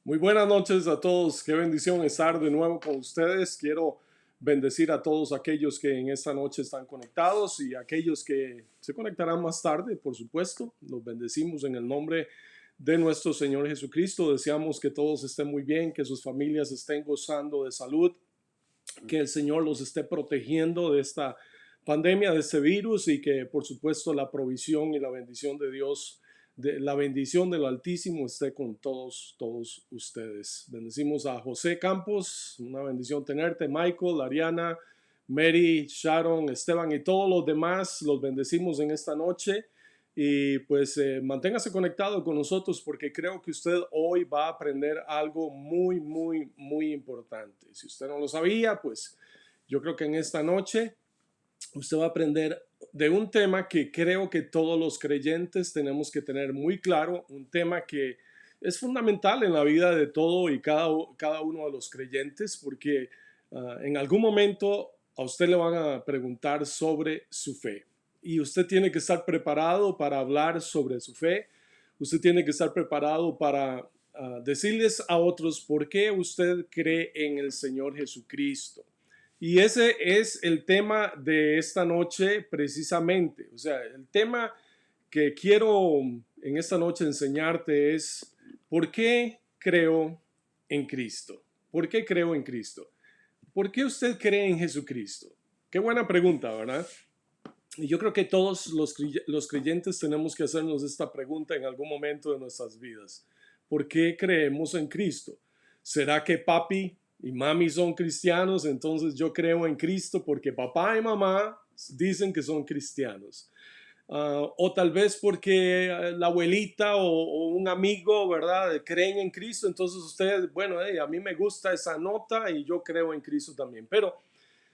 Muy buenas noches a todos. Qué bendición estar de nuevo con ustedes. Quiero bendecir a todos aquellos que en esta noche están conectados y aquellos que se conectarán más tarde, por supuesto. Los bendecimos en el nombre de nuestro Señor Jesucristo. Deseamos que todos estén muy bien, que sus familias estén gozando de salud, que el Señor los esté protegiendo de esta pandemia, de este virus, y que por supuesto la provisión y la bendición de Dios, de la bendición del Altísimo esté con todos ustedes. Bendecimos a José Campos, una bendición tenerte, Michael, Ariana, Mary, Sharon, Esteban y todos los demás. Los bendecimos en esta noche. Y pues manténgase conectado con nosotros porque creo que usted hoy va a aprender algo muy importante. Si usted no lo sabía, pues yo creo que en esta noche usted va a aprender de un tema que creo que todos los creyentes tenemos que tener muy claro, un tema que es fundamental en la vida de todo y cada uno de los creyentes, porque en algún momento a usted le van a preguntar sobre su fe. Y usted tiene que estar preparado para hablar sobre su fe. Usted tiene que estar preparado para decirles a otros por qué usted cree en el Señor Jesucristo. Y ese es el tema de esta noche precisamente. O sea, el tema que quiero en esta noche enseñarte es ¿por qué creo en Cristo? ¿Por qué creo en Cristo? ¿Por qué usted cree en Jesucristo? Qué buena pregunta, ¿verdad? Y yo creo que todos los creyentes tenemos que hacernos esta pregunta en algún momento de nuestras vidas. ¿Por qué creemos en Cristo? ¿Será que papi y mami son cristianos? Entonces yo creo en Cristo porque papá y mamá dicen que son cristianos. O tal vez porque la abuelita o un amigo, ¿verdad? Creen en Cristo. Entonces usted, bueno, a mí me gusta esa nota y yo creo en Cristo también. Pero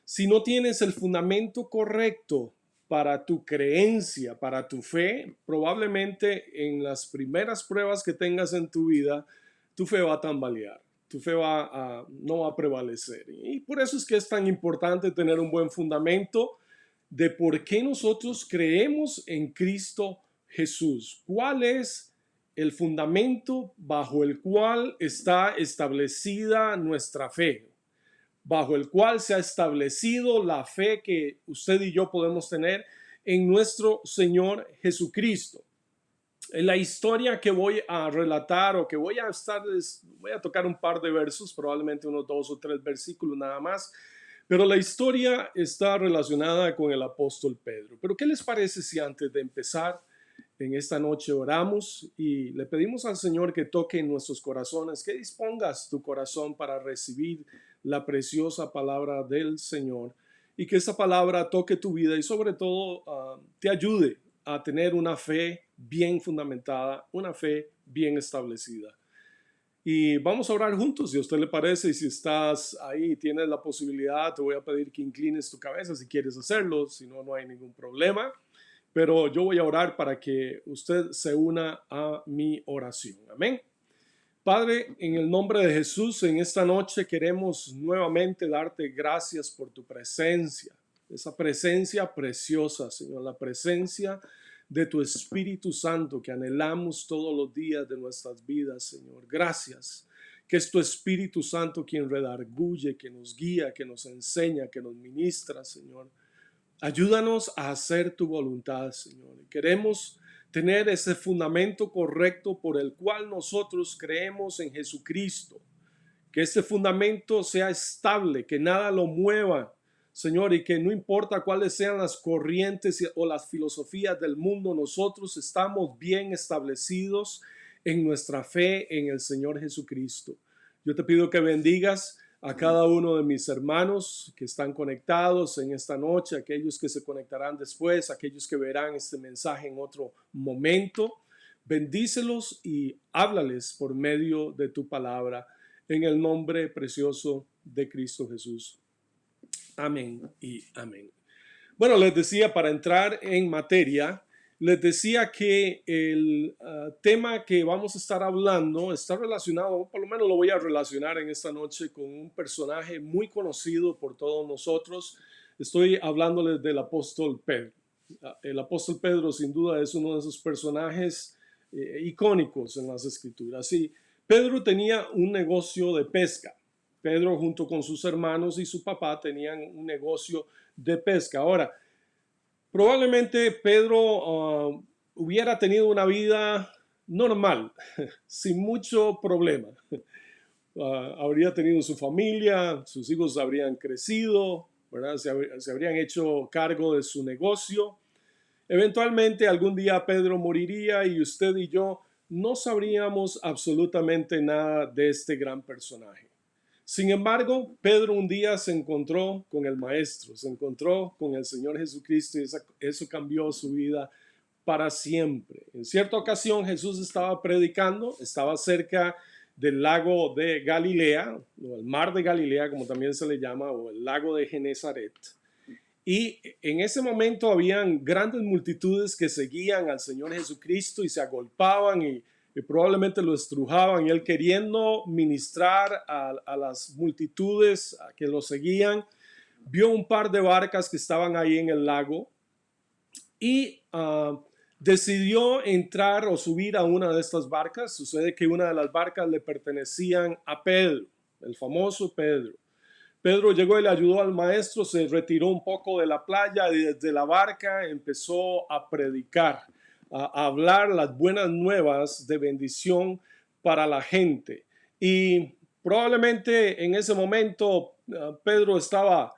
si no tienes el fundamento correcto para tu creencia, para tu fe, probablemente en las primeras pruebas que tengas en tu vida, tu fe va a tambalear, tu fe no va a prevalecer. Y por eso es que es tan importante tener un buen fundamento de por qué nosotros creemos en Cristo Jesús. ¿Cuál es el fundamento bajo el cual está establecida nuestra fe? Bajo el cual se ha establecido la fe que usted y yo podemos tener en nuestro Señor Jesucristo. En la historia que voy a relatar o que voy a tocar un par de versos, probablemente unos 2 o 3 versículos nada más, pero la historia está relacionada con el apóstol Pedro. Pero ¿qué les parece si antes de empezar en esta noche oramos y le pedimos al Señor que toque en nuestros corazones, que dispongas tu corazón para recibir la preciosa palabra del Señor y que esa palabra toque tu vida y sobre todo te ayude a tener una fe bien fundamentada, una fe bien establecida. Y vamos a orar juntos, si a usted le parece, y si estás ahí y tienes la posibilidad, te voy a pedir que inclines tu cabeza si quieres hacerlo, si no, no hay ningún problema. Pero yo voy a orar para que usted se una a mi oración. Amén. Padre, en el nombre de Jesús, en esta noche queremos nuevamente darte gracias por tu presencia, esa presencia preciosa, Señor, la presencia de tu Espíritu Santo que anhelamos todos los días de nuestras vidas, Señor. Gracias, que es tu Espíritu Santo quien redarguye, que nos guía, que nos enseña, que nos ministra, Señor. Ayúdanos a hacer tu voluntad, Señor. Queremos tener ese fundamento correcto por el cual nosotros creemos en Jesucristo. Que ese fundamento sea estable, que nada lo mueva, Señor, y que no importa cuáles sean las corrientes o las filosofías del mundo, nosotros estamos bien establecidos en nuestra fe en el Señor Jesucristo. Yo te pido que bendigas a cada uno de mis hermanos que están conectados en esta noche, aquellos que se conectarán después, aquellos que verán este mensaje en otro momento. Bendícelos y háblales por medio de tu palabra en el nombre precioso de Cristo Jesús. Amén y amén. Bueno, les decía, para entrar en materia, les decía que el tema que vamos a estar hablando está relacionado, por lo menos lo voy a relacionar en esta noche con un personaje muy conocido por todos nosotros. Estoy hablándoles del apóstol Pedro. El apóstol Pedro sin duda es uno de esos personajes icónicos en las escrituras. Y Pedro tenía un negocio de pesca. Pedro junto con sus hermanos y su papá tenían un negocio de pesca. Ahora, probablemente Pedro hubiera tenido una vida normal, sin mucho problema. Habría tenido su familia, sus hijos habrían crecido, ¿verdad? Se habrían hecho cargo de su negocio. Eventualmente algún día Pedro moriría y usted y yo no sabríamos absolutamente nada de este gran personaje. Sin embargo, Pedro un día se encontró con el Maestro, se encontró con el Señor Jesucristo y eso cambió su vida para siempre. En cierta ocasión Jesús estaba predicando, estaba cerca del lago de Galilea, o el mar de Galilea, como también se le llama, o el lago de Genezaret. Y en ese momento habían grandes multitudes que seguían al Señor Jesucristo y se agolpaban y probablemente lo estrujaban. Y él, queriendo ministrar a las multitudes que lo seguían, vio un par de barcas que estaban ahí en el lago y decidió entrar o subir a una de estas barcas. Sucede que una de las barcas le pertenecían a Pedro, el famoso Pedro. Pedro llegó y le ayudó al maestro, se retiró un poco de la playa y desde la barca empezó a predicar, a hablar las buenas nuevas de bendición para la gente. Y probablemente en ese momento Pedro estaba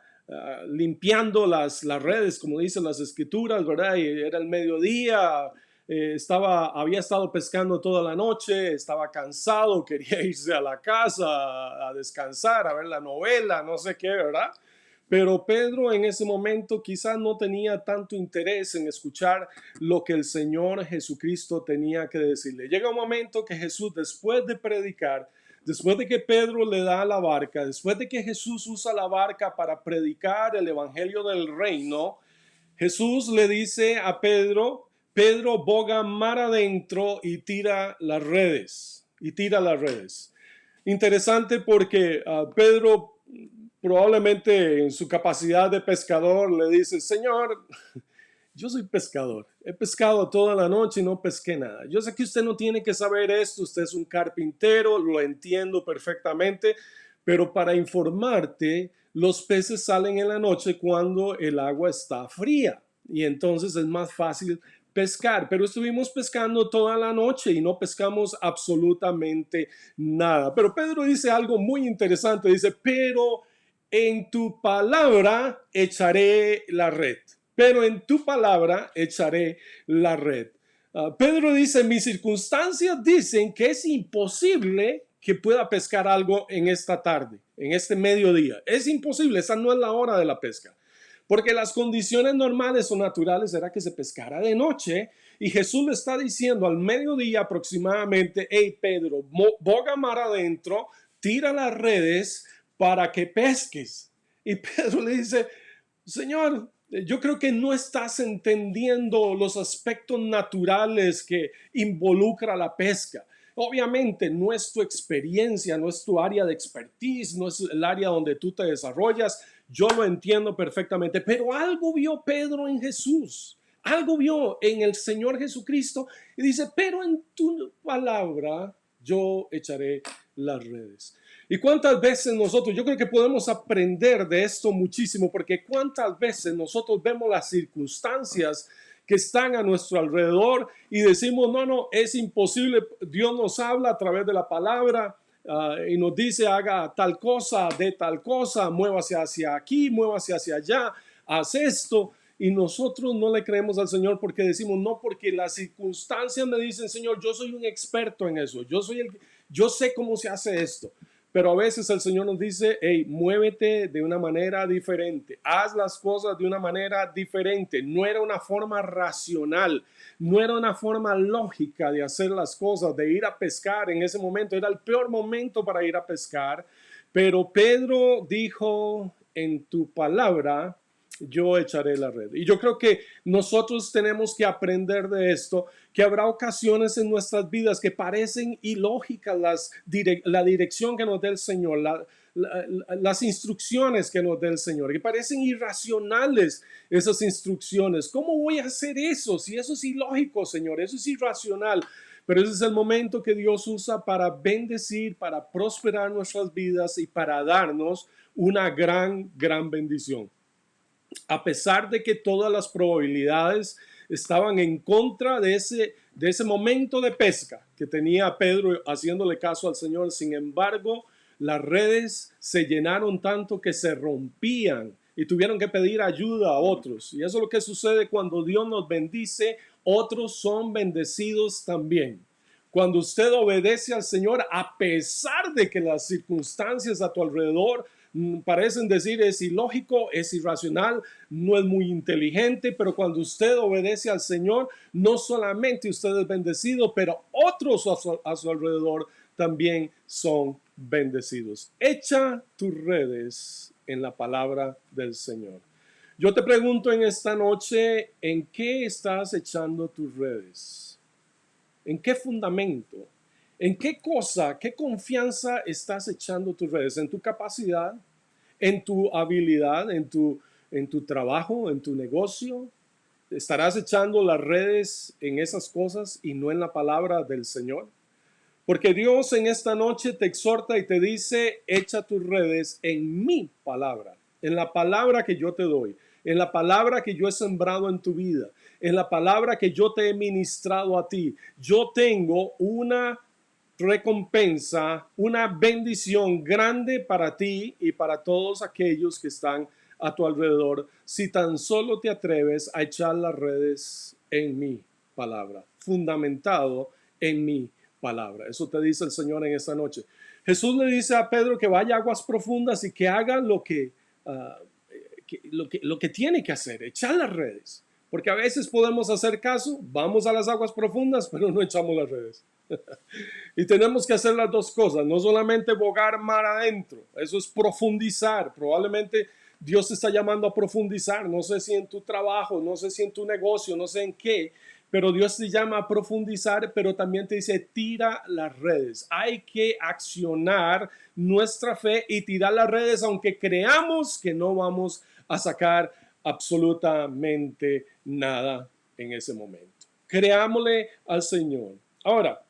limpiando las redes, como dicen las escrituras, ¿verdad? Y era el mediodía, había estado pescando toda la noche, estaba cansado, quería irse a la casa a descansar, a ver la novela, no sé qué, ¿verdad? Pero Pedro en ese momento quizás no tenía tanto interés en escuchar lo que el Señor Jesucristo tenía que decirle. Llega un momento que Jesús, después de predicar, después de que Pedro le da la barca, después de que Jesús usa la barca para predicar el evangelio del reino, Jesús le dice a Pedro: Pedro, boga mar adentro y tira las redes. Y tira las redes. Interesante porque Pedro probablemente en su capacidad de pescador le dice: Señor, yo soy pescador. He pescado toda la noche y no pesqué nada. Yo sé que usted no tiene que saber esto. Usted es un carpintero, lo entiendo perfectamente. Pero para informarte, los peces salen en la noche cuando el agua está fría. Y entonces es más fácil pescar, pero estuvimos pescando toda la noche y no pescamos absolutamente nada. Pero Pedro dice algo muy interesante, dice: pero en tu palabra echaré la red. Pero en tu palabra echaré la red. Pedro dice: mis circunstancias dicen que es imposible que pueda pescar algo en esta tarde, en este mediodía. Es imposible, esa no es la hora de la pesca. Porque las condiciones normales o naturales era que se pescara de noche y Jesús le está diciendo al mediodía aproximadamente: hey Pedro, boga mar adentro, tira las redes para que pesques. Y Pedro le dice: Señor, yo creo que no estás entendiendo los aspectos naturales que involucra la pesca. Obviamente no es tu experiencia, no es tu área de expertise, no es el área donde tú te desarrollas. Yo lo entiendo perfectamente, pero algo vio Pedro en Jesús, algo vio en el Señor Jesucristo y dice: pero en tu palabra yo echaré las redes. Y cuántas veces nosotros, yo creo que podemos aprender de esto muchísimo, porque cuántas veces nosotros vemos las circunstancias que están a nuestro alrededor y decimos: no, es imposible. Dios nos habla a través de la palabra y nos dice: haga tal cosa, de tal cosa, muévase hacia aquí, muévase hacia allá, haz esto. Y nosotros no le creemos al Señor porque decimos: no, porque las circunstancias me dicen: Señor, yo soy un experto en eso, yo sé cómo se hace esto. Pero a veces el Señor nos dice: hey, muévete de una manera diferente, haz las cosas de una manera diferente. No era una forma racional, no era una forma lógica de hacer las cosas, de ir a pescar en ese momento. Era el peor momento para ir a pescar. Pero Pedro dijo: en tu palabra yo echaré la red. Y yo creo que nosotros tenemos que aprender de esto, que habrá ocasiones en nuestras vidas que parecen ilógicas la dirección que nos dé el Señor, las instrucciones que nos dé el Señor, que parecen irracionales esas instrucciones. ¿Cómo voy a hacer eso? Si eso es ilógico, Señor, eso es irracional. Pero ese es el momento que Dios usa para bendecir, para prosperar nuestras vidas y para darnos una gran bendición. A pesar de que todas las probabilidades estaban en contra de ese momento de pesca que tenía Pedro haciéndole caso al Señor, sin embargo, las redes se llenaron tanto que se rompían y tuvieron que pedir ayuda a otros. Y eso es lo que sucede cuando Dios nos bendice, otros son bendecidos también. Cuando usted obedece al Señor, a pesar de que las circunstancias a tu alrededor parecen decir es ilógico, es irracional, no es muy inteligente, pero cuando usted obedece al Señor, no solamente usted es bendecido, pero otros a su alrededor también son bendecidos. Echa tus redes en la palabra del Señor. Yo te pregunto en esta noche, ¿en qué estás echando tus redes? ¿En qué fundamento? ¿En qué cosa, qué confianza estás echando tus redes? ¿En tu capacidad? ¿En tu habilidad? ¿En tu trabajo? ¿En tu negocio? ¿Estarás echando las redes en esas cosas y no en la palabra del Señor? Porque Dios en esta noche te exhorta y te dice, echa tus redes en mi palabra, en la palabra que yo te doy, en la palabra que yo he sembrado en tu vida, en la palabra que yo te he ministrado a ti. Yo tengo una recompensa, una bendición grande para ti y para todos aquellos que están a tu alrededor, si tan solo te atreves a echar las redes en mi palabra, fundamentado en mi palabra. Eso te dice el Señor en esta noche. Jesús le dice a Pedro que vaya a aguas profundas y que haga lo que tiene que hacer, echar las redes. Porque a veces podemos hacer caso, vamos a las aguas profundas, pero no echamos las redes. Y tenemos que hacer las dos cosas, no solamente bogar mar adentro, eso es profundizar. Probablemente Dios te está llamando a profundizar, no sé si en tu trabajo, no sé si en tu negocio, no sé en qué, pero Dios te llama a profundizar, pero también te dice, tira las redes. Hay que accionar nuestra fe y tirar las redes, aunque creamos que no vamos a sacar absolutamente nada en ese momento. Creámosle al Señor. Ahora,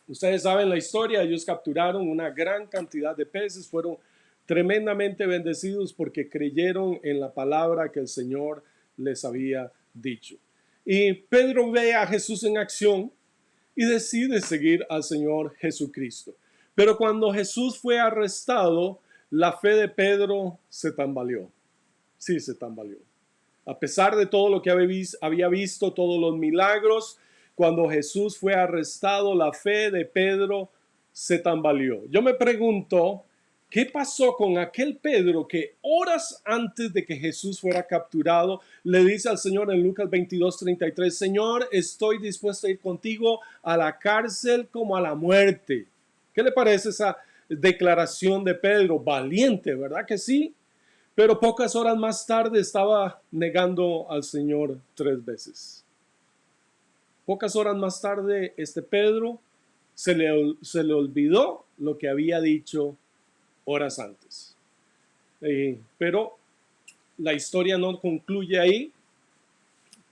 ustedes saben la historia, ellos capturaron una gran cantidad de peces, fueron tremendamente bendecidos porque creyeron en la palabra que el Señor les había dicho. Y Pedro ve a Jesús en acción y decide seguir al Señor Jesucristo. Pero cuando Jesús fue arrestado, la fe de Pedro se tambaleó. Sí, se tambaleó. A pesar de todo lo que había visto, todos los milagros, cuando Jesús fue arrestado, la fe de Pedro se tambaleó. Yo me pregunto, ¿qué pasó con aquel Pedro que horas antes de que Jesús fuera capturado le dice al Señor en Lucas 22:33, Señor, estoy dispuesto a ir contigo a la cárcel como a la muerte? ¿Qué le parece esa declaración de Pedro? Valiente, ¿verdad que sí? Pero pocas horas más tarde estaba negando al Señor 3 veces. Pocas horas más tarde, Pedro se le olvidó lo que había dicho horas antes. Pero la historia no concluye ahí,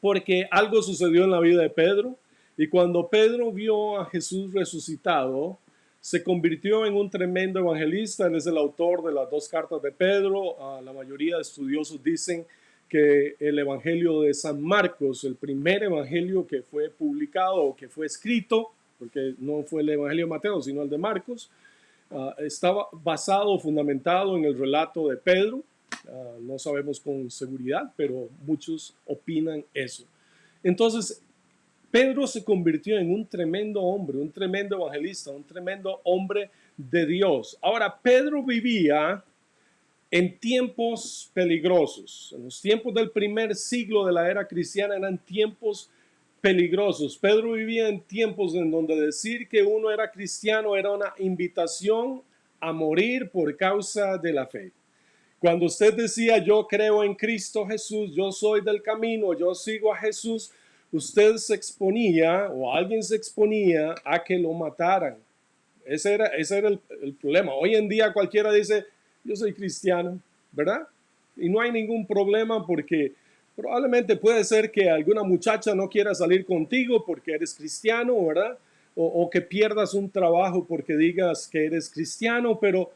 porque algo sucedió en la vida de Pedro. Y cuando Pedro vio a Jesús resucitado, se convirtió en un tremendo evangelista. Él es el autor de las 2 cartas de Pedro. La mayoría de estudiosos dicen que el evangelio de San Marcos, el primer evangelio que fue publicado o que fue escrito, porque no fue el evangelio de Mateo, sino el de Marcos, estaba basado, fundamentado en el relato de Pedro. No sabemos con seguridad, pero muchos opinan eso. Entonces, Pedro se convirtió en un tremendo hombre, un tremendo evangelista, un tremendo hombre de Dios. Ahora, Pedro vivía en tiempos peligrosos. En los tiempos del primer siglo de la era cristiana eran tiempos peligrosos. Pedro vivía en tiempos en donde decir que uno era cristiano era una invitación a morir por causa de la fe. Cuando usted decía, yo creo en Cristo Jesús, yo soy del camino, yo sigo a Jesús, usted se exponía o alguien se exponía a que lo mataran. Ese era el problema. Hoy en día cualquiera dice, yo soy cristiano, ¿verdad? Y no hay ningún problema porque Probablemente puede ser que alguna muchacha no quiera salir contigo porque eres cristiano, ¿verdad? O que pierdas un trabajo porque digas que eres cristiano, pero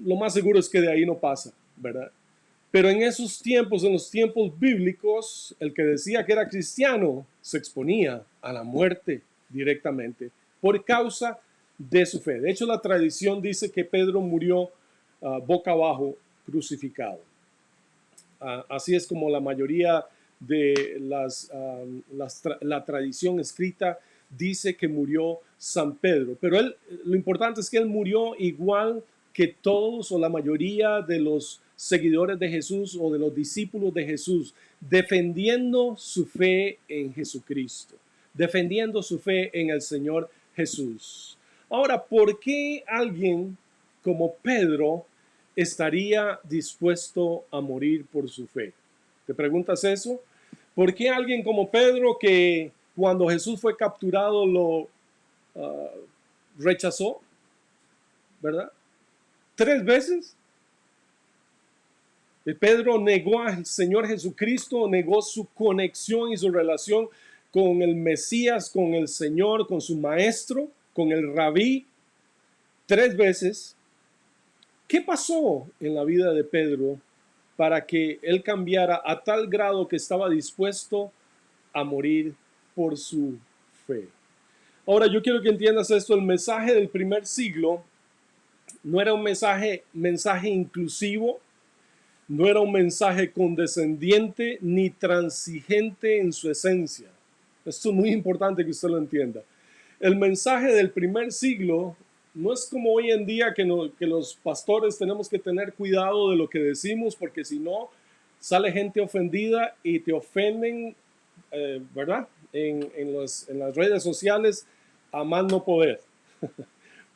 lo más seguro es que de ahí no pasa, ¿verdad? Pero en esos tiempos, en los tiempos bíblicos, el que decía que era cristiano se exponía a la muerte directamente por causa de su fe. De hecho, la tradición dice que Pedro murió boca abajo crucificado. Así es como la mayoría de la tradición escrita dice que murió San Pedro. Pero lo importante es que él murió igual que todos o la mayoría de los seguidores de Jesús o de los discípulos de Jesús, defendiendo su fe en Jesucristo, defendiendo su fe en el Señor Jesús. Ahora, ¿por qué alguien como Pedro estaría dispuesto a morir por su fe? ¿Te preguntas eso? ¿Por qué alguien como Pedro, que cuando Jesús fue capturado lo rechazó, ¿verdad? 3 veces. Pedro negó al Señor Jesucristo, negó su conexión y su relación con el Mesías, con el Señor, con su maestro, con el rabí, 3 veces. ¿Qué pasó en la vida de Pedro para que él cambiara a tal grado que estaba dispuesto a morir por su fe? Ahora yo quiero que entiendas esto: el mensaje del primer siglo no era un mensaje inclusivo, no era un mensaje condescendiente ni transigente en su esencia. Esto es muy importante que usted lo entienda. El mensaje del primer siglo no es como hoy en día que los pastores tenemos que tener cuidado de lo que decimos, porque si no, sale gente ofendida y te ofenden, ¿verdad? En las redes sociales a más no poder.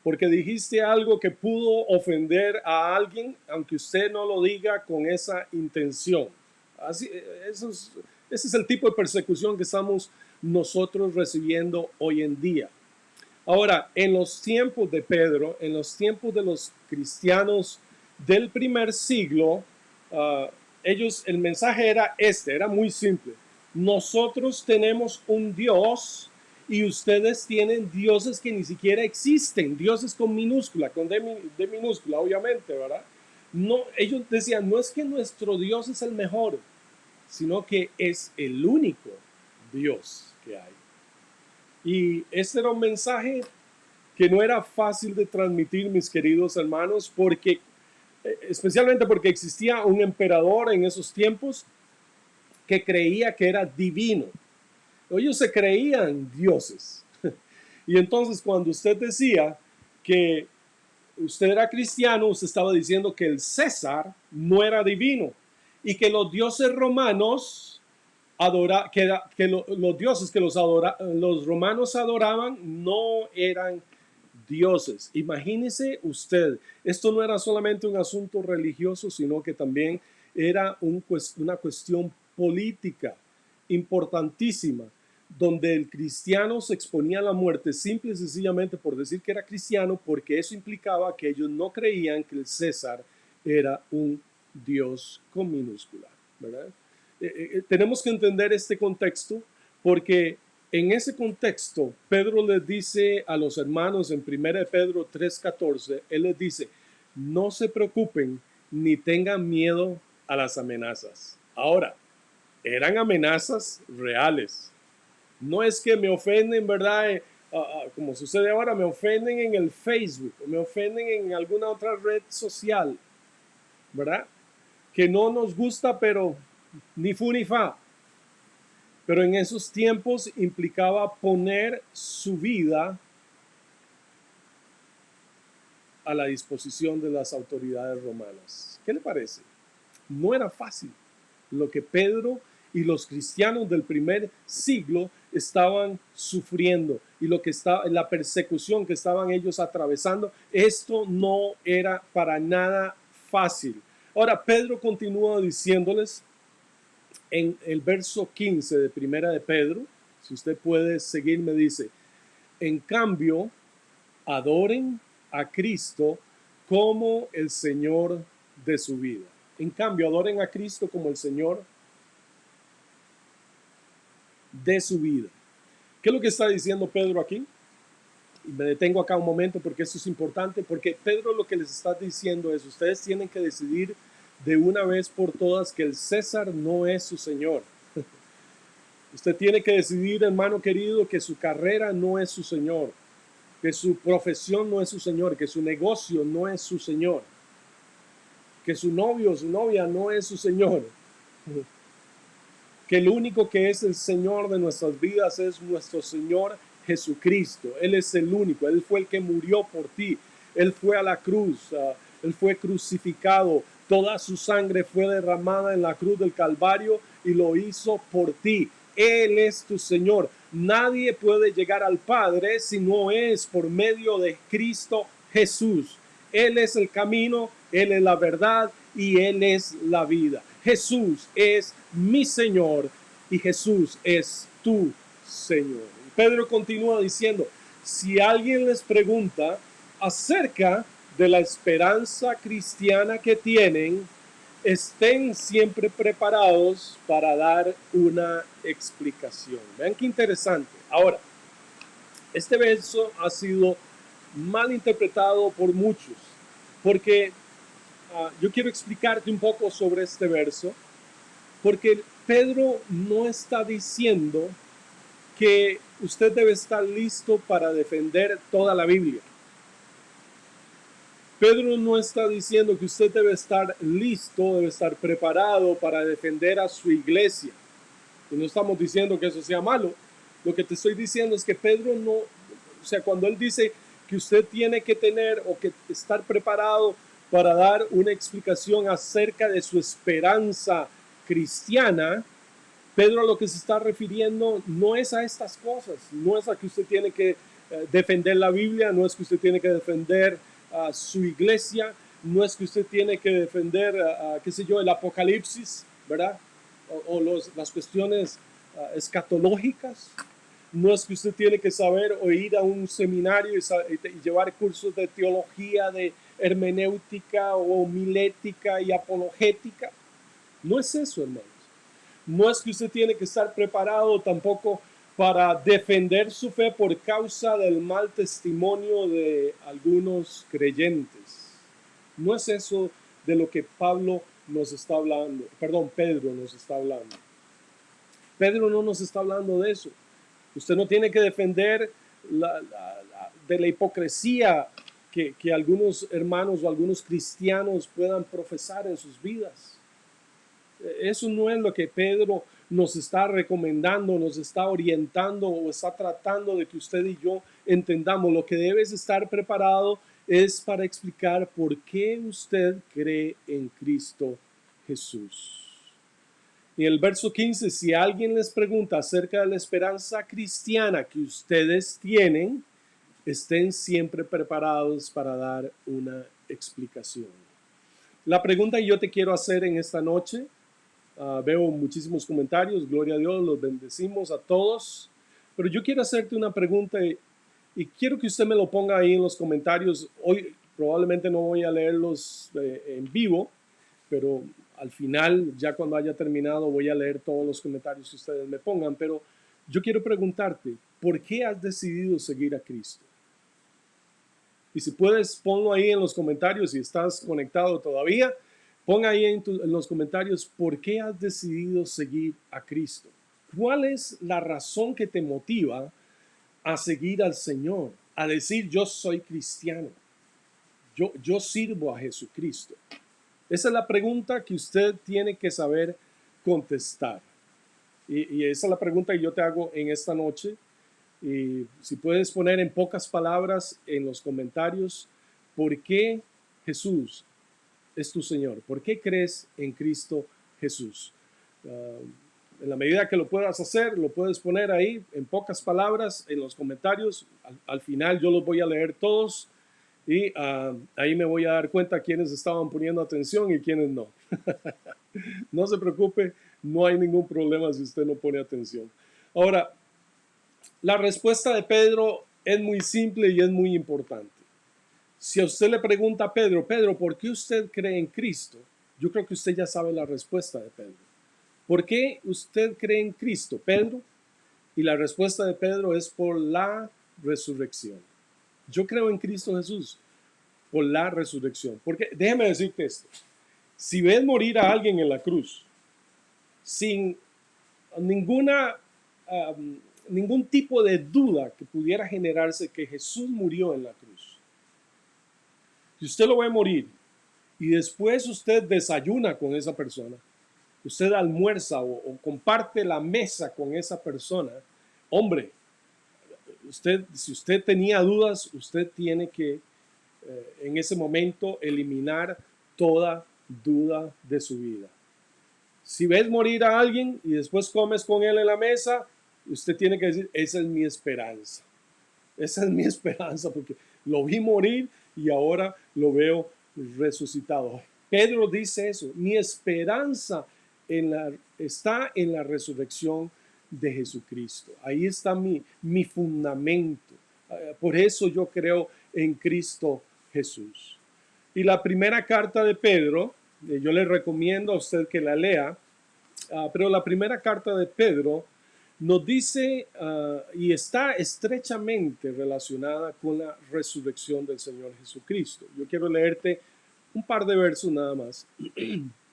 Porque dijiste algo que pudo ofender a alguien, aunque usted no lo diga con esa intención. Así, ese es el tipo de persecución que estamos nosotros recibiendo hoy en día. Ahora, en los tiempos de Pedro, en los tiempos de los cristianos del primer siglo, el mensaje era muy simple. Nosotros tenemos un Dios y ustedes tienen dioses que ni siquiera existen, dioses con minúscula, con D minúscula, obviamente, ¿verdad? No, ellos decían, no es que nuestro Dios es el mejor, sino que es el único Dios que hay. Y este era un mensaje que no era fácil de transmitir, mis queridos hermanos, porque especialmente porque existía un emperador en esos tiempos que creía que era divino. Ellos se creían dioses. Y entonces cuando usted decía que usted era cristiano, usted estaba diciendo que el César no era divino y que los dioses romanos los dioses que los romanos adoraban no eran dioses. Imagínese usted, esto no era solamente un asunto religioso, sino que también era una cuestión política importantísima, donde el cristiano se exponía a la muerte simple y sencillamente por decir que era cristiano, porque eso implicaba que ellos no creían que el César era un dios con minúscula, ¿verdad? Tenemos que entender este contexto, porque en ese contexto Pedro les dice a los hermanos en 1 Pedro 3:14, él les dice, no se preocupen ni tengan miedo a las amenazas. Ahora, eran amenazas reales. No es que me ofenden, ¿verdad? Como sucede ahora, me ofenden en el Facebook, me ofenden en alguna otra red social, ¿verdad? Que no nos gusta, pero ni fu ni fa. Pero en esos tiempos implicaba poner su vida a la disposición de las autoridades romanas. ¿Qué le parece? No era fácil lo que Pedro y los cristianos del primer siglo estaban sufriendo y la persecución que estaban ellos atravesando. Esto no era para nada fácil. Ahora, Pedro continúa diciéndoles en el verso 15 de Primera de Pedro, si usted puede seguirme, dice, en cambio, adoren a Cristo como el Señor de su vida. En cambio, adoren a Cristo como el Señor de su vida. ¿Qué es lo que está diciendo Pedro aquí? Y me detengo acá un momento porque esto es importante, porque Pedro lo que les está diciendo es, ustedes tienen que decidir de una vez por todas que el César no es su Señor. Usted tiene que decidir, hermano querido, que su carrera no es su Señor, que su profesión no es su Señor, que su negocio no es su Señor, que su novio o su novia no es su Señor, que el único que es el Señor de nuestras vidas es nuestro Señor Jesucristo. Él es el único, Él fue el que murió por ti, Él fue a la cruz, Él fue crucificado, toda su sangre fue derramada en la cruz del Calvario y lo hizo por ti. Él es tu Señor. Nadie puede llegar al Padre si no es por medio de Cristo Jesús. Él es el camino, Él es la verdad y Él es la vida. Jesús es mi Señor y Jesús es tu Señor. Pedro continúa diciendo, si alguien les pregunta acerca de la esperanza cristiana que tienen, estén siempre preparados para dar una explicación. Vean qué interesante. Ahora, este verso ha sido mal interpretado por muchos, porque yo quiero explicarte un poco sobre este verso, porque Pedro no está diciendo que usted debe estar listo para defender toda la Biblia. Pedro no está diciendo que usted debe estar listo, debe estar preparado para defender a su iglesia. Y no estamos diciendo que eso sea malo. Lo que te estoy diciendo es que Pedro no, o sea, cuando él dice que usted tiene que tener o que estar preparado para dar una explicación acerca de su esperanza cristiana, Pedro a lo que se está refiriendo no es a estas cosas, no es a que usted tiene que defender la Biblia, no es que usted tiene que defender su iglesia, no es que usted tiene que defender, qué sé yo, el Apocalipsis, ¿verdad? O las cuestiones escatológicas. No es que usted tiene que saber o ir a un seminario y llevar cursos de teología, de hermenéutica o homilética y apologética. No es eso, hermanos. No es que usted tiene que estar preparado tampoco para defender su fe por causa del mal testimonio de algunos creyentes. No es eso de lo que Pablo nos está hablando, perdón, Pedro nos está hablando. Pedro no nos está hablando de eso. Usted no tiene que defender de la hipocresía que algunos hermanos o algunos cristianos puedan profesar en sus vidas. Eso no es lo que Pedro nos está recomendando, nos está orientando o está tratando de que usted y yo entendamos. Lo que debes estar preparado es para explicar por qué usted cree en Cristo Jesús. En el verso 15, si alguien les pregunta acerca de la esperanza cristiana que ustedes tienen, estén siempre preparados para dar una explicación. La pregunta que yo te quiero hacer en esta noche, veo muchísimos comentarios, gloria a Dios, los bendecimos a todos, pero yo quiero hacerte una pregunta y quiero que usted me lo ponga ahí en los comentarios. Hoy probablemente no voy a leerlos en vivo, pero al final, ya cuando haya terminado, voy a leer todos los comentarios que ustedes me pongan, pero yo quiero preguntarte, ¿por qué has decidido seguir a Cristo? Y si puedes, ponlo ahí en los comentarios, si estás conectado todavía, pon ahí en los comentarios, ¿por qué has decidido seguir a Cristo? ¿Cuál es la razón que te motiva a seguir al Señor? A decir, yo soy cristiano, yo sirvo a Jesucristo. Esa es la pregunta que usted tiene que saber contestar. Y esa es la pregunta que yo te hago en esta noche. Y si puedes poner en pocas palabras en los comentarios, ¿por qué Jesús es tu Señor? ¿Por qué crees en Cristo Jesús? En la medida que lo puedas hacer, lo puedes poner ahí en pocas palabras en los comentarios. Al final yo los voy a leer todos. Y ahí me voy a dar cuenta quiénes estaban poniendo atención y quiénes no. No se preocupe, no hay ningún problema si usted no pone atención. Ahora, la respuesta de Pedro es muy simple y es muy importante. Si a usted le pregunta a Pedro, ¿por qué usted cree en Cristo? Yo creo que usted ya sabe la respuesta de Pedro. ¿Por qué usted cree en Cristo, Pedro? Y la respuesta de Pedro es por la resurrección. Yo creo en Cristo Jesús por la resurrección. Porque déjeme decirte esto. Si ves morir a alguien en la cruz sin ninguna, ningún tipo de duda que pudiera generarse que Jesús murió en la cruz. Si usted lo ve morir y después usted desayuna con esa persona, usted almuerza o comparte la mesa con esa persona, hombre, si usted tenía dudas, usted tiene que en ese momento eliminar toda duda de su vida. Si ves morir a alguien y después comes con él en la mesa, usted tiene que decir, esa es mi esperanza. Esa es mi esperanza porque lo vi morir y ahora lo veo resucitado. Pedro dice eso, mi esperanza está en la resurrección de Jesucristo. Ahí está mi fundamento. Por eso yo creo en Cristo Jesús. Y la primera carta de Pedro, yo le recomiendo a usted que la lea, pero la primera carta de Pedro nos dice y está estrechamente relacionada con la resurrección del Señor Jesucristo. Yo quiero leerte un par de versos nada más.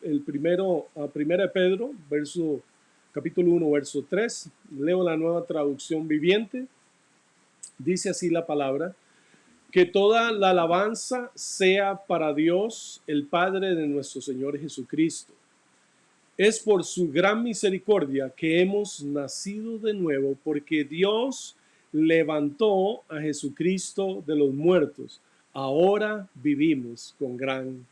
El primero, primera de Pedro, capítulo 1, verso 3. Leo la Nueva Traducción Viviente. Dice así la palabra: que toda la alabanza sea para Dios, el Padre de nuestro Señor Jesucristo. Es por su gran misericordia que hemos nacido de nuevo, porque Dios levantó a Jesucristo de los muertos. Ahora vivimos con gran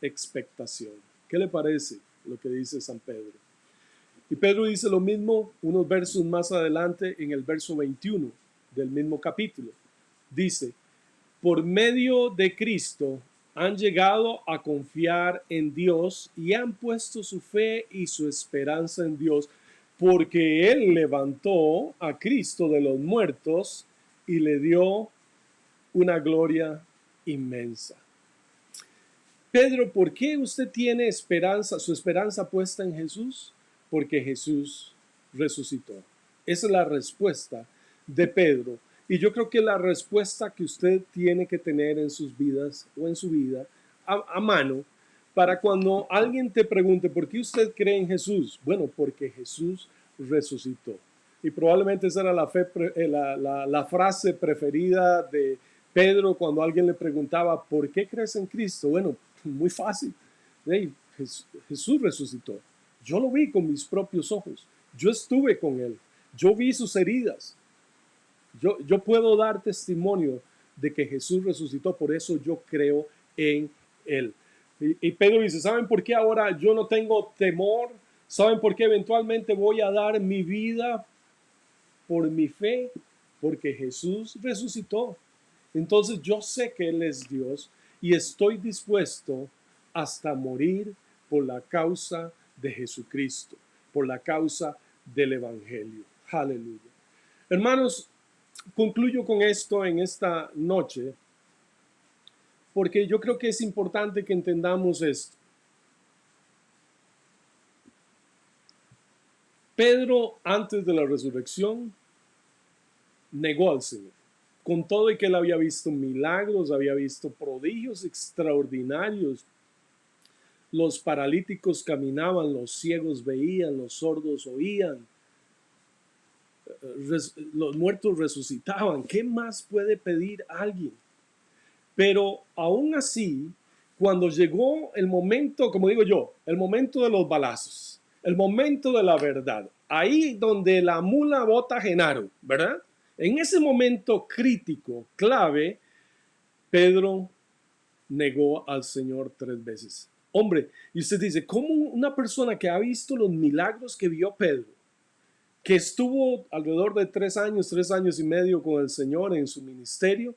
expectación. ¿Qué le parece lo que dice San Pedro? Y Pedro dice lo mismo unos versos más adelante en el verso 21 del mismo capítulo. Dice: por medio de Cristo han llegado a confiar en Dios y han puesto su fe y su esperanza en Dios, porque Él levantó a Cristo de los muertos y le dio una gloria inmensa. Pedro, ¿por qué usted tiene esperanza, su esperanza puesta en Jesús? Porque Jesús resucitó. Esa es la respuesta de Pedro. Y yo creo que la respuesta que usted tiene que tener en sus vidas o en su vida a mano para cuando alguien te pregunte, ¿por qué usted cree en Jesús? Bueno, porque Jesús resucitó. Y probablemente esa era la frase preferida de Pedro cuando alguien le preguntaba, ¿por qué crees en Cristo? Bueno, muy fácil. Hey, Jesús resucitó. Yo lo vi con mis propios ojos. Yo estuve con Él. Yo vi sus heridas. Yo puedo dar testimonio de que Jesús resucitó, por eso yo creo en Él. Y Pedro dice, ¿saben por qué ahora yo no tengo temor? ¿Saben por qué eventualmente voy a dar mi vida por mi fe? Porque Jesús resucitó. Entonces yo sé que Él es Dios y estoy dispuesto hasta morir por la causa de Jesucristo, por la causa del Evangelio. Aleluya. Hermanos, concluyo con esto en esta noche, porque yo creo que es importante que entendamos esto. Pedro, antes de la resurrección, negó al Señor. Con todo y que él había visto milagros, había visto prodigios extraordinarios. Los paralíticos caminaban, los ciegos veían, los sordos oían, los muertos resucitaban. ¿Qué más puede pedir alguien? Pero aún así, cuando llegó el momento, como digo yo, el momento de los balazos, el momento de la verdad, ahí donde la mula bota a Genaro, ¿verdad? En ese momento crítico, clave, Pedro negó al Señor 3 veces. Hombre, y usted dice, ¿cómo una persona que ha visto los milagros que vio Pedro, que estuvo alrededor de 3 años y medio con el Señor en su ministerio,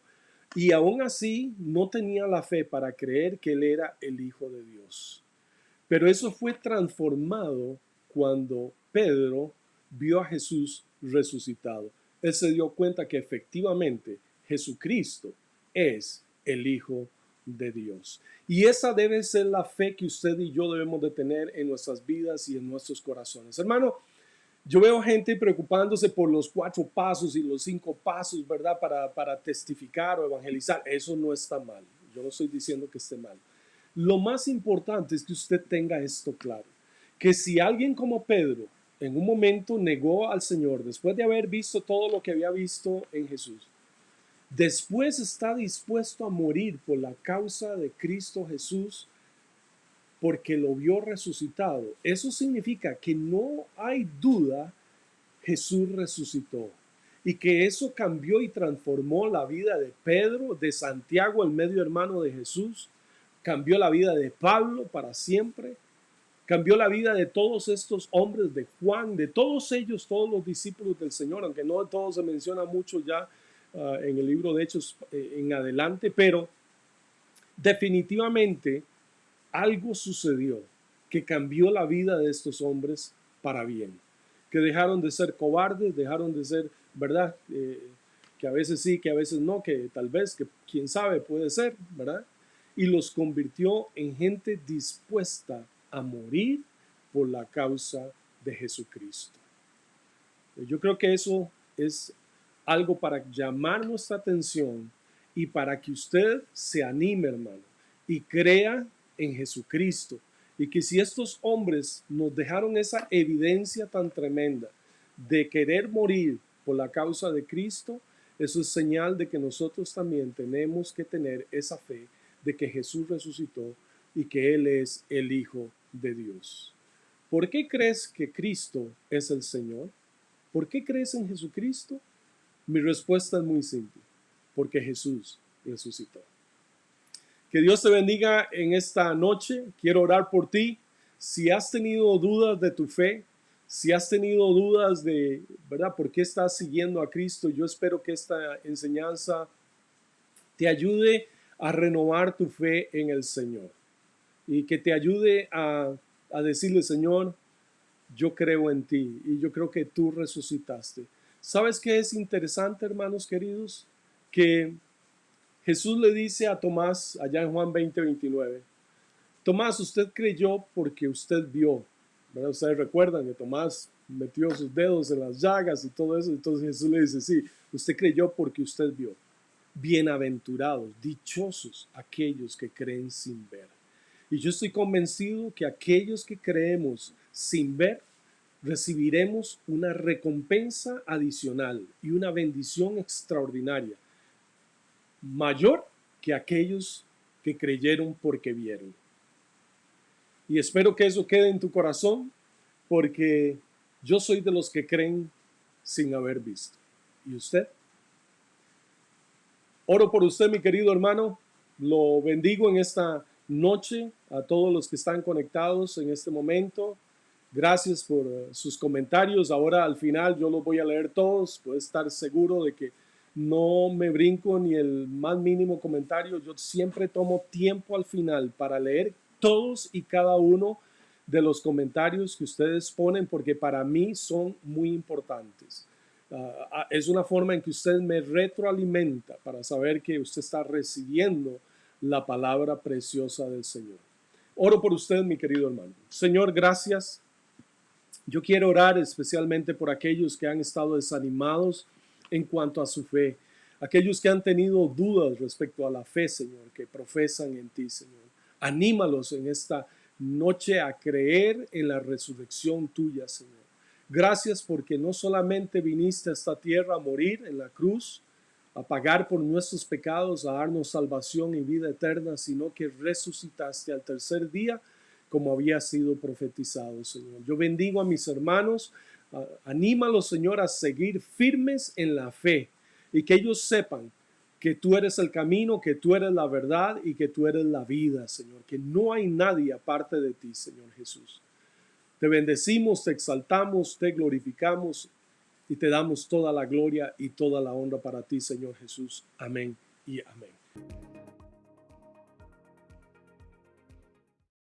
y aún así no tenía la fe para creer que Él era el Hijo de Dios? Pero eso fue transformado cuando Pedro vio a Jesús resucitado. Él se dio cuenta que efectivamente Jesucristo es el Hijo de Dios. Y esa debe ser la fe que usted y yo debemos de tener en nuestras vidas y en nuestros corazones. Hermano, Yo veo gente preocupándose por los 4 pasos y los 5 pasos, ¿verdad? Para testificar o evangelizar. Eso no está mal. Yo no estoy diciendo que esté mal. Lo más importante es que usted tenga esto claro. Que si alguien como Pedro en un momento negó al Señor después de haber visto todo lo que había visto en Jesús, después está dispuesto a morir por la causa de Cristo Jesús porque lo vio resucitado. Eso significa que no hay duda, Jesús resucitó. Y que eso cambió y transformó la vida de Pedro, de Santiago, el medio hermano de Jesús. Cambió la vida de Pablo para siempre. Cambió la vida de todos estos hombres, de Juan, de todos ellos, todos los discípulos del Señor, aunque no de todos se menciona mucho ya en el libro de Hechos en adelante, pero definitivamente algo sucedió que cambió la vida de estos hombres para bien, que dejaron de ser cobardes, dejaron de ser, ¿verdad? Que a veces sí, que a veces no, que tal vez, que quién sabe, puede ser, ¿verdad? Y los convirtió en gente dispuesta a morir por la causa de Jesucristo. Yo creo que eso es algo para llamar nuestra atención y para que usted se anime, hermano, y crea en Jesucristo. Y que si estos hombres nos dejaron esa evidencia tan tremenda de querer morir por la causa de Cristo, eso es señal de que nosotros también tenemos que tener esa fe de que Jesús resucitó y que Él es el Hijo de Dios. ¿Por qué crees que Cristo es el Señor? ¿Por qué crees en Jesucristo? Mi respuesta es muy simple, porque Jesús resucitó. Que Dios te bendiga en esta noche. Quiero orar por ti. Si has tenido dudas de tu fe, si has tenido dudas de, ¿verdad?, por qué estás siguiendo a Cristo, yo espero que esta enseñanza te ayude a renovar tu fe en el Señor y que te ayude a decirle, Señor, yo creo en ti y yo creo que tú resucitaste. ¿Sabes qué es interesante, hermanos queridos? Que Jesús le dice a Tomás, allá en Juan 20:29, Tomás, usted creyó porque usted vio, ¿verdad? Ustedes recuerdan que Tomás metió sus dedos en las llagas y todo eso. Entonces Jesús le dice, sí, usted creyó porque usted vio. Bienaventurados, dichosos aquellos que creen sin ver. Y yo estoy convencido que aquellos que creemos sin ver, recibiremos una recompensa adicional y una bendición extraordinaria, mayor que aquellos que creyeron porque vieron. Y espero que eso quede en tu corazón, porque yo soy de los que creen sin haber visto. ¿Y usted? Oro por usted, mi querido hermano. Lo bendigo en esta noche a todos los que están conectados en este momento. Gracias por sus comentarios. Ahora al final yo los voy a leer todos. Puede estar seguro de que no me brinco ni el más mínimo comentario. Yo siempre tomo tiempo al final para leer todos y cada uno de los comentarios que ustedes ponen, porque para mí son muy importantes. Es una forma en que usted me retroalimenta para saber que usted está recibiendo la palabra preciosa del Señor. Oro por usted, mi querido hermano. Señor, gracias. Yo quiero orar especialmente por aquellos que han estado desanimados en cuanto a su fe, aquellos que han tenido dudas respecto a la fe, Señor, que profesan en ti, Señor. Anímalos en esta noche a creer en la resurrección tuya, Señor. Gracias porque no solamente viniste a esta tierra a morir en la cruz, a pagar por nuestros pecados, a darnos salvación y vida eterna, sino que resucitaste al tercer día como había sido profetizado, Señor. Yo bendigo a mis hermanos, anímalos, Señor, a seguir firmes en la fe y que ellos sepan que tú eres el camino, que tú eres la verdad y que tú eres la vida, Señor, que no hay nadie aparte de ti, Señor Jesús. Te bendecimos, te exaltamos, te glorificamos y te damos toda la gloria y toda la honra para ti, Señor Jesús. Amén y amén.